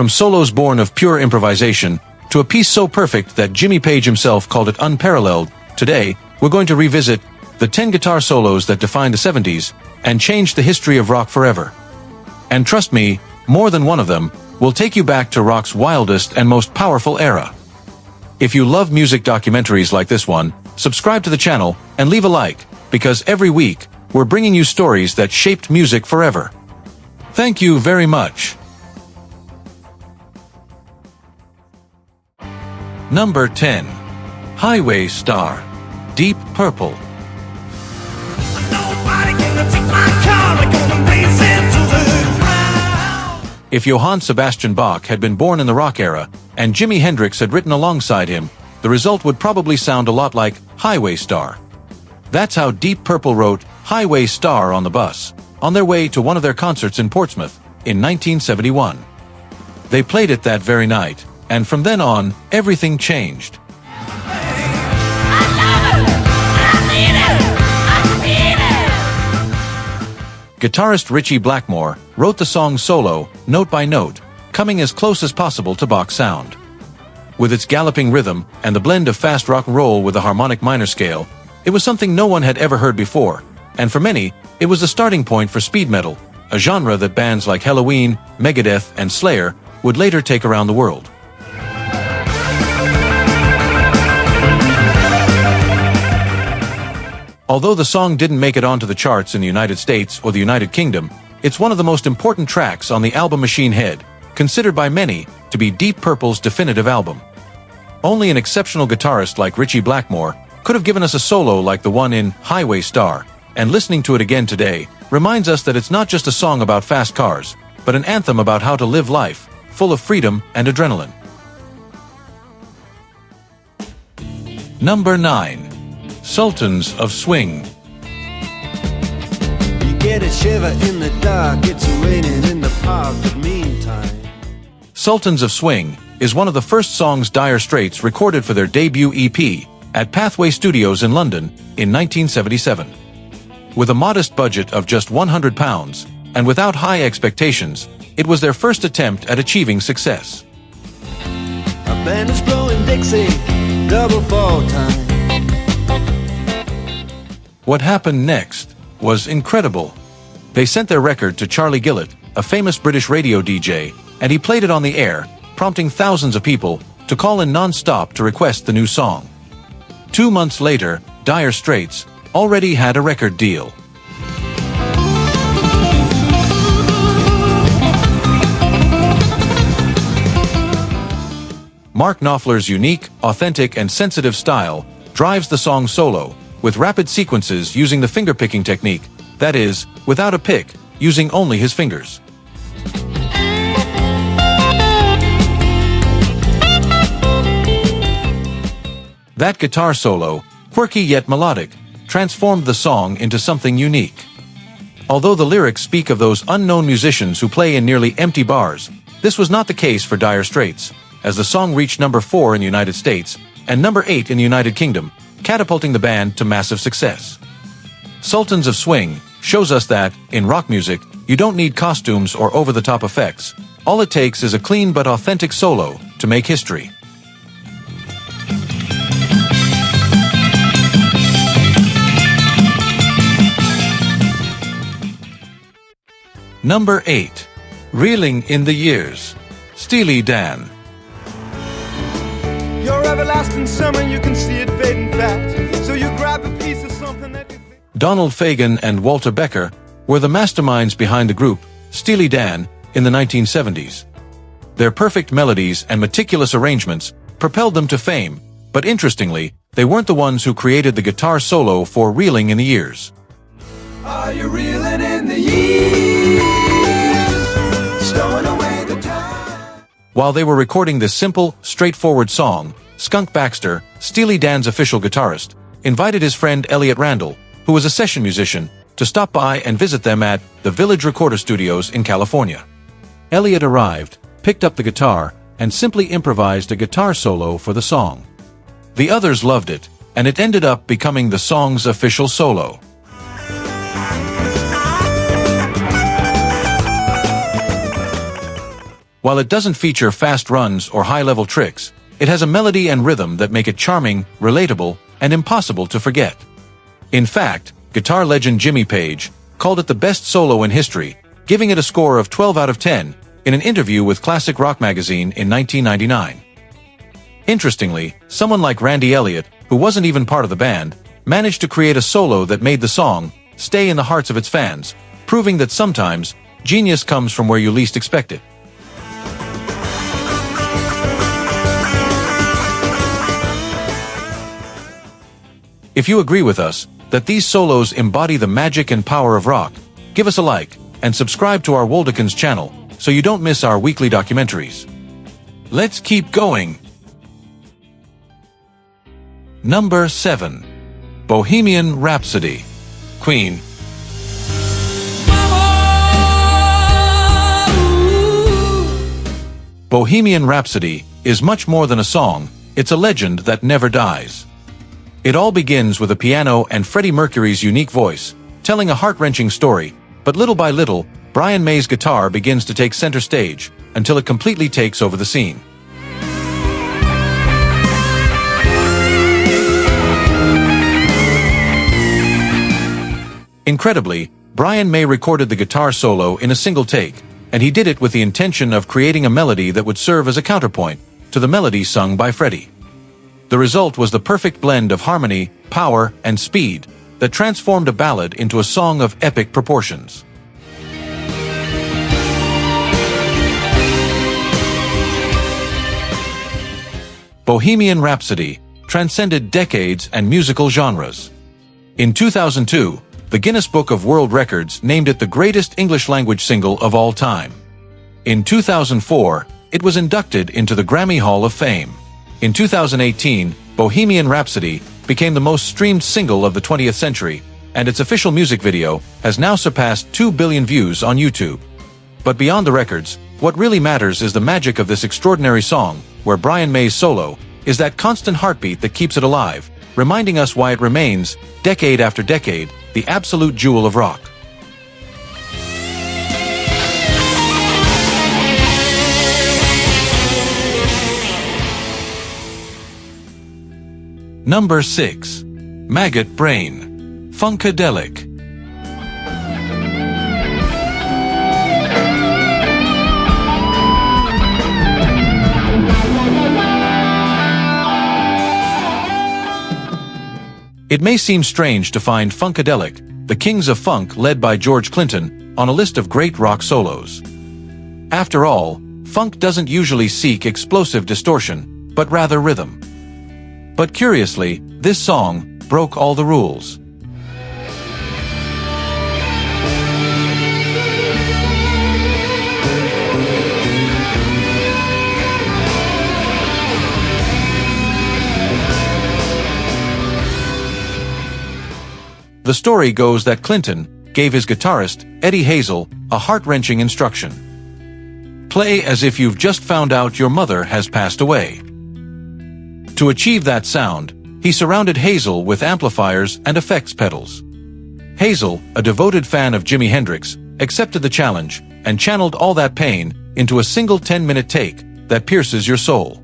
From solos born of pure improvisation, to a piece so perfect that Jimmy Page himself called it unparalleled, today, we're going to revisit the 10 guitar solos that defined the 70s and changed the history of rock forever. And trust me, more than one of them will take you back to rock's wildest and most powerful era. If you love music documentaries like this one, subscribe to the channel and leave a like, because every week, we're bringing you stories that shaped music forever. Thank you very much. Number 10. Highway Star, Deep Purple. If Johann Sebastian Bach had been born in the rock era, and Jimi Hendrix had written alongside him, the result would probably sound a lot like Highway Star. That's how Deep Purple wrote Highway Star on the bus, on their way to one of their concerts in Portsmouth, in 1971. They played it that very night, and from then on, everything changed. Guitarist Ritchie Blackmore wrote the song solo, note by note, coming as close as possible to Bach's sound. With its galloping rhythm and the blend of fast rock and roll with a harmonic minor scale, it was something no one had ever heard before, and for many, it was the starting point for speed metal, a genre that bands like Helloween, Megadeth, and Slayer would later take around the world. Although the song didn't make it onto the charts in the United States or the United Kingdom, it's one of the most important tracks on the album Machine Head, considered by many to be Deep Purple's definitive album. Only an exceptional guitarist like Ritchie Blackmore could have given us a solo like the one in Highway Star, and listening to it again today reminds us that it's not just a song about fast cars, but an anthem about how to live life, full of freedom and adrenaline. Number 9. Sultans of Swing. You get a shiver in the dark, it's raining in the park, but meantime. Sultans of Swing is one of the first songs Dire Straits recorded for their debut EP at Pathway Studios in London in 1977. With a modest budget of just £100 and without high expectations, it was their first attempt at achieving success. A band is blowing Dixie, double fall time. What happened next was incredible. They sent their record to Charlie Gillett, a famous British radio DJ, and he played it on the air, prompting thousands of people to call in non-stop to request the new song. 2 months later, Dire Straits already had a record deal. Mark Knopfler's unique, authentic, and sensitive style drives the song solo, with rapid sequences using the finger-picking technique, that is, without a pick, using only his fingers. That guitar solo, quirky yet melodic, transformed the song into something unique. Although the lyrics speak of those unknown musicians who play in nearly empty bars, this was not the case for Dire Straits, as the song reached number 4 in the United States and number 8 in the United Kingdom, catapulting the band to massive success. Sultans of Swing shows us that, in rock music, you don't need costumes or over-the-top effects. All it takes is a clean but authentic solo to make history. Number 8. Reeling in the Years, Steely Dan. Your everlasting summer, you can see it fading fast. So you grab a piece of something that you think. Donald Fagen and Walter Becker were the masterminds behind the group, Steely Dan, in the 1970s. Their perfect melodies and meticulous arrangements propelled them to fame, but interestingly, they weren't the ones who created the guitar solo for Reeling in the Years. Are you reeling in the years? Stowing away the time. While they were recording this simple, straightforward song, Skunk Baxter, Steely Dan's official guitarist, invited his friend Elliot Randall, who was a session musician, to stop by and visit them at the Village Recorder Studios in California. Elliot arrived, picked up the guitar, and simply improvised a guitar solo for the song. The others loved it, and it ended up becoming the song's official solo. While it doesn't feature fast runs or high-level tricks, it has a melody and rhythm that make it charming, relatable, and impossible to forget. In fact, guitar legend Jimmy Page called it the best solo in history, giving it a score of 12 out of 10 in an interview with Classic Rock magazine in 1999. Interestingly, someone like Randy Elliott, who wasn't even part of the band, managed to create a solo that made the song stay in the hearts of its fans, proving that sometimes genius comes from where you least expect it. If you agree with us that these solos embody the magic and power of rock, give us a like and subscribe to our Woldekins channel so you don't miss our weekly documentaries. Let's keep going. Number 7. Bohemian Rhapsody, Queen. Bohemian Rhapsody is much more than a song, it's a legend that never dies. It all begins with a piano and Freddie Mercury's unique voice, telling a heart-wrenching story, but little by little, Brian May's guitar begins to take center stage until it completely takes over the scene. Incredibly, Brian May recorded the guitar solo in a single take, and he did it with the intention of creating a melody that would serve as a counterpoint to the melody sung by Freddie. The result was the perfect blend of harmony, power, and speed that transformed a ballad into a song of epic proportions. Bohemian Rhapsody transcended decades and musical genres. In 2002, the Guinness Book of World Records named it the greatest English-language single of all time. In 2004, it was inducted into the Grammy Hall of Fame. In 2018, Bohemian Rhapsody became the most streamed single of the 20th century, and its official music video has now surpassed 2 billion views on YouTube. But beyond the records, what really matters is the magic of this extraordinary song, where Brian May's solo is that constant heartbeat that keeps it alive, reminding us why it remains, decade after decade, the absolute jewel of rock. Number 6. Maggot Brain, Funkadelic. It may seem strange to find Funkadelic, the Kings of Funk led by George Clinton, on a list of great rock solos. After all, funk doesn't usually seek explosive distortion, but rather rhythm. But curiously, this song broke all the rules. The story goes that Clinton gave his guitarist, Eddie Hazel, a heart-wrenching instruction. Play as if you've just found out your mother has passed away. To achieve that sound, he surrounded Hazel with amplifiers and effects pedals. Hazel, a devoted fan of Jimi Hendrix, accepted the challenge and channeled all that pain into a single 10-minute take that pierces your soul.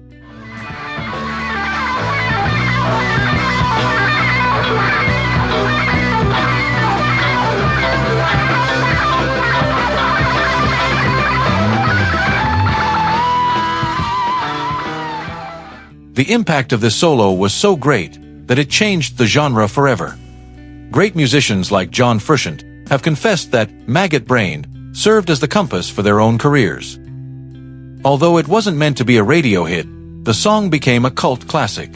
The impact of this solo was so great that it changed the genre forever. Great musicians like John Frusciante have confessed that Maggot Brain served as the compass for their own careers. Although it wasn't meant to be a radio hit, the song became a cult classic.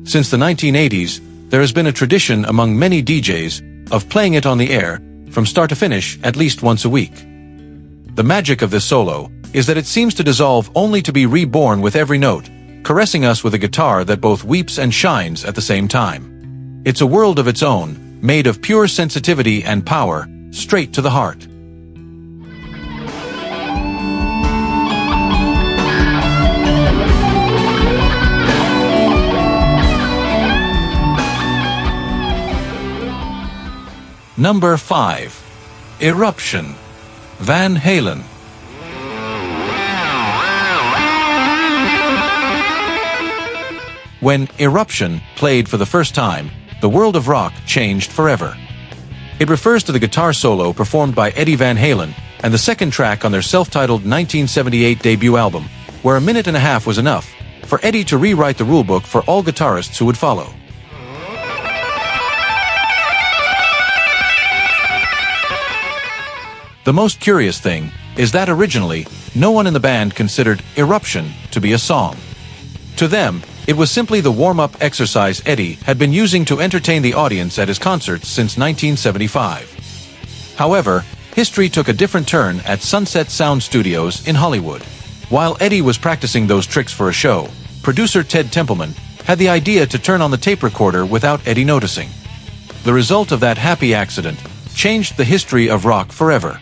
Since the 1980s, there has been a tradition among many DJs of playing it on the air from start to finish at least once a week. The magic of this solo is that it seems to dissolve only to be reborn with every note, caressing us with a guitar that both weeps and shines at the same time. It's a world of its own, made of pure sensitivity and power, straight to the heart. Number 5. Eruption, Van Halen. When Eruption played for the first time, the world of rock changed forever. It refers to the guitar solo performed by Eddie Van Halen and the second track on their self-titled 1978 debut album, where a minute and a half was enough for Eddie to rewrite the rulebook for all guitarists who would follow. The most curious thing is that originally, no one in the band considered Eruption to be a song. To them, it was simply the warm-up exercise Eddie had been using to entertain the audience at his concerts since 1975. However, history took a different turn at Sunset Sound Studios in Hollywood. While Eddie was practicing those tricks for a show, producer Ted Templeman had the idea to turn on the tape recorder without Eddie noticing. The result of that happy accident changed the history of rock forever.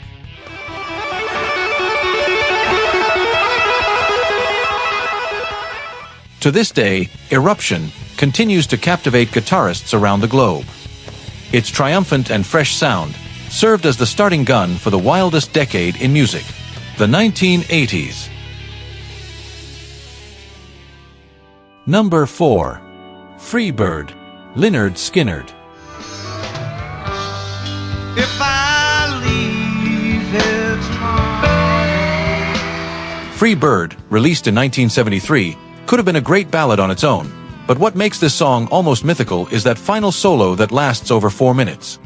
To this day, Eruption continues to captivate guitarists around the globe. Its triumphant and fresh sound served as the starting gun for the wildest decade in music, the 1980s. Number 4. Freebird, Lynyrd Skynyrd. If I leave here tomorrow. Freebird, released in 1973, could have been a great ballad on its own, but what makes this song almost mythical is that final solo that lasts over 4 minutes.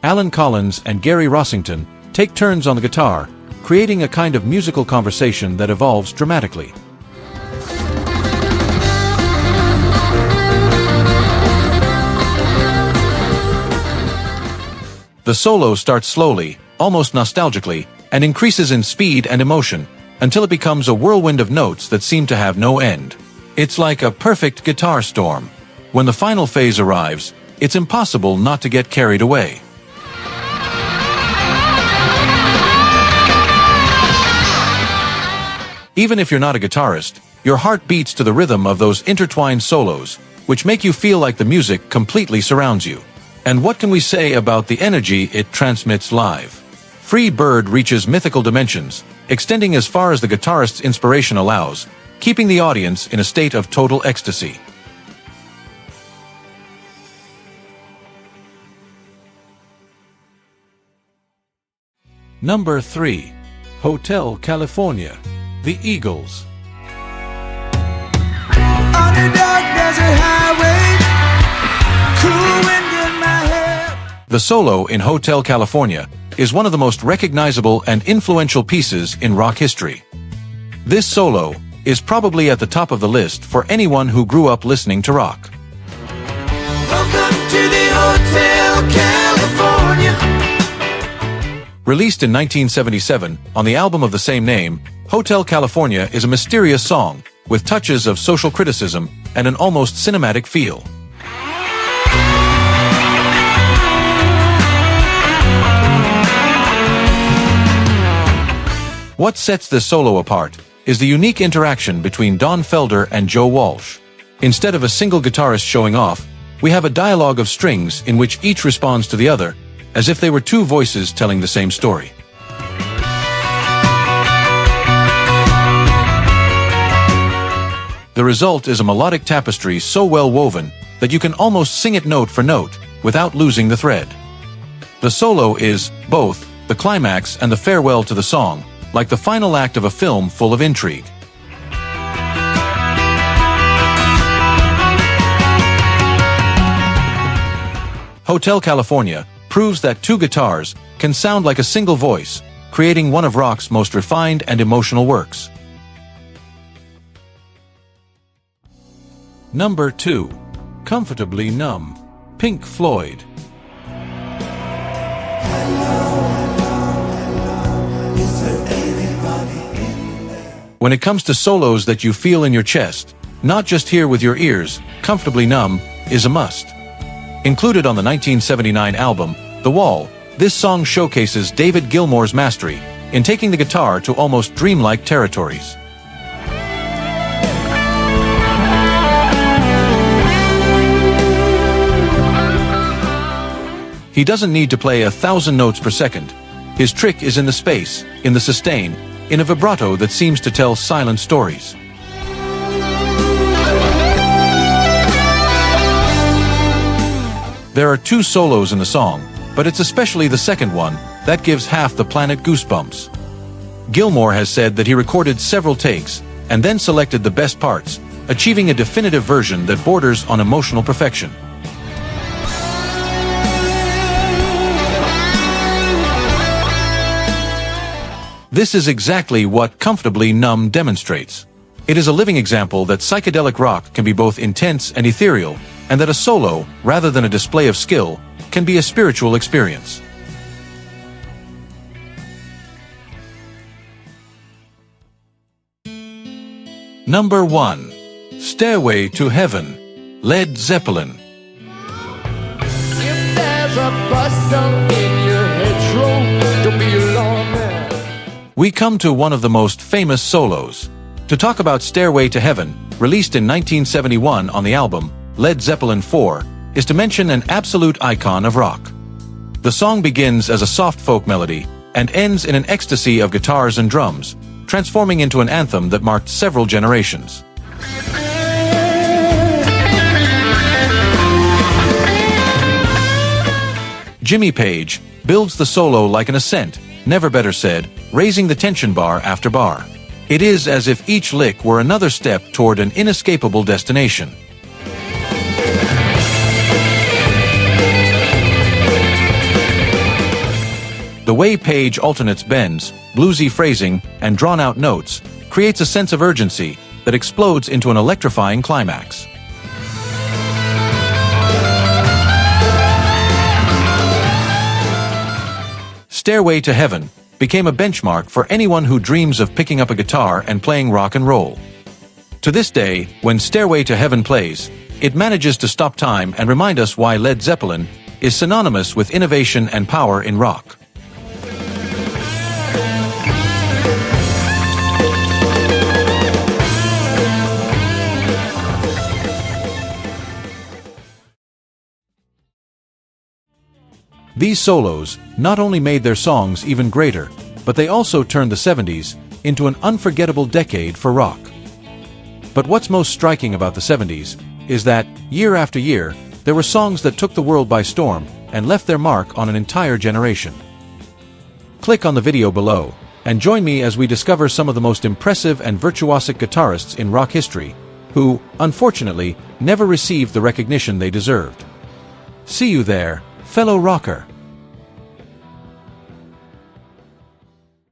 Alan Collins and Gary Rossington take turns on the guitar, creating a kind of musical conversation that evolves dramatically. The solo starts slowly, almost nostalgically, and increases in speed and emotion until it becomes a whirlwind of notes that seem to have no end. It's like a perfect guitar storm. When the final phase arrives, it's impossible not to get carried away. Even if you're not a guitarist, your heart beats to the rhythm of those intertwined solos, which make you feel like the music completely surrounds you. And what can we say about the energy it transmits live? Freebird reaches mythical dimensions, extending as far as the guitarist's inspiration allows, keeping the audience in a state of total ecstasy. Number 3. Hotel California, The Eagles. On a dark desert highway, cool wind in my hair. The solo in Hotel California is one of the most recognizable and influential pieces in rock history. This solo is probably at the top of the list for anyone who grew up listening to rock. Welcome to the Hotel California. Released in 1977 on the album of the same name, Hotel California is a mysterious song with touches of social criticism and an almost cinematic feel. What sets this solo apart is the unique interaction between Don Felder and Joe Walsh. Instead of a single guitarist showing off, we have a dialogue of strings in which each responds to the other, as if they were two voices telling the same story. The result is a melodic tapestry so well woven that you can almost sing it note for note without losing the thread. The solo is both the climax and the farewell to the song, like the final act of a film full of intrigue. Hotel California proves that two guitars can sound like a single voice, creating one of rock's most refined and emotional works. Number 2. Comfortably Numb, Pink Floyd. When it comes to solos that you feel in your chest, not just hear with your ears, Comfortably Numb is a must. Included on the 1979 album, The Wall, this song showcases David Gilmour's mastery in taking the guitar to almost dreamlike territories. He doesn't need to play 1,000 notes per second. His trick is in the space, in the sustain, in a vibrato that seems to tell silent stories. There are 2 solos in the song, but it's especially the second one that gives half the planet goosebumps. Gilmour has said that he recorded several takes and then selected the best parts, achieving a definitive version that borders on emotional perfection. This is exactly what Comfortably Numb demonstrates. It is a living example that psychedelic rock can be both intense and ethereal, and that a solo, rather than a display of skill, can be a spiritual experience. Number 1. Stairway to Heaven, Led Zeppelin. If there's a bustle in your hedgerow, don't be alarmed. We come to one of the most famous solos. To talk about Stairway to Heaven, released in 1971 on the album Led Zeppelin 4, is to mention an absolute icon of rock. The song begins as a soft folk melody and ends in an ecstasy of guitars and drums, transforming into an anthem that marked several generations. Jimmy Page builds the solo like an ascent, never better said, raising the tension bar after bar. It is as if each lick were another step toward an inescapable destination. The way Page alternates bends, bluesy phrasing, and drawn-out notes creates a sense of urgency that explodes into an electrifying climax. Stairway to Heaven became a benchmark for anyone who dreams of picking up a guitar and playing rock and roll. To this day, when Stairway to Heaven plays, it manages to stop time and remind us why Led Zeppelin is synonymous with innovation and power in rock. These solos not only made their songs even greater, but they also turned the 70s into an unforgettable decade for rock. But what's most striking about the 70s is that, year after year, there were songs that took the world by storm and left their mark on an entire generation. Click on the video below and join me as we discover some of the most impressive and virtuosic guitarists in rock history, who, unfortunately, never received the recognition they deserved. See you there, fellow rocker.